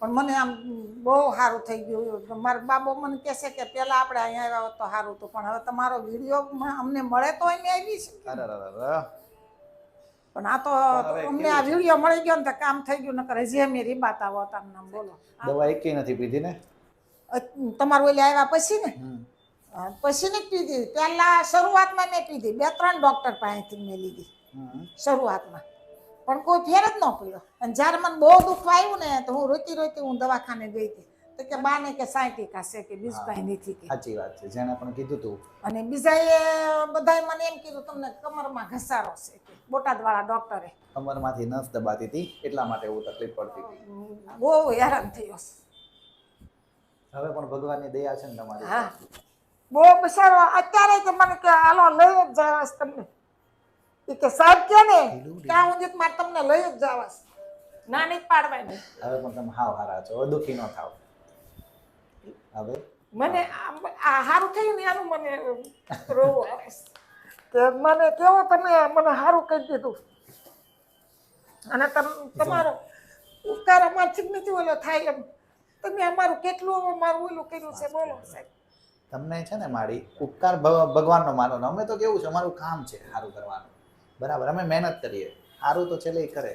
પણ મને આમ બહુ સારું થઈ ગયું. મારા બાબો મને કહેશે કે પેલા આપણે અહીંયા આવ્યા હોત તો સારું હતું, પણ હવે તમારો વિડીયો અમને મળે તો અમે આવી છે. પણ આ તો અમને આ વિડીયો મળી ગયો ને તો કામ થઈ ગયું. નકર હજી અમે રીબાતા હોત. આમ નામ બોલો. દવા એકેય નથી પીધી ને તમારું ઓલે આવ્યા પછી ને પછી ને પીધી. પહેલા શરૂઆતમાં મેં પીધી, 2-3 ડોક્ટર પાસેથી મેં લીધી શરૂઆતમાં, પણ કોઈ ફેર જ ન પડ્યો. અને જ્યારે મને બહુ દુઃખ આવ્યું ને તો હું રોતી હું દવાખાને ગઈ હતી. તો કે બાને કે સાયન્ટિકા છે કે બીજું કાંઈ નથી કે. સાચી વાત છે, જેને પણ કીધું તું. અને બીજાએ બધાએ મને એમ કીધું તમને કમરમાં ઘસારો છે કે, બોટાદવાળા ડોક્ટરે. કમરમાંથી નસ દબાતી હતી એટલા માટે એવું તકલીફ પડતી હતી. બહુ હેરાન થયો. હવે પણ ભગવાનની દયા છે ને તમારી. હા, બહુ બસારો. અત્યારે કે મને કે હાલો લઈ જ જવાસ તમને. એ કે સાહેબ કે ને ક્યાં હું મારે તમને લઈ જ જવાસ, ના નહીં પાડવાની. હવે પણ તમે હાવ હારા છો, હવે દુઃખી ન થાવ. હવે મને આ સારું થયું ને એનું મને રોવું આવે કે મને કેવો તમે મને સારું કહી દીધું. અને તમારો ઉપકાર અમારથી નથી ઓલો થાય એમ. તમે અમારું કેટલું અમારું ઓલું કર્યું છે બોલો સાહેબ. તમને છે ને મારી ઉપકાર ભગવાનનો માનો ને અમે તો કેવું છે, અમારું કામ છે સારું કરવાનું, બરાબર. અમે મહેનત કરીએ, સારું તો છેલ્લે કરે.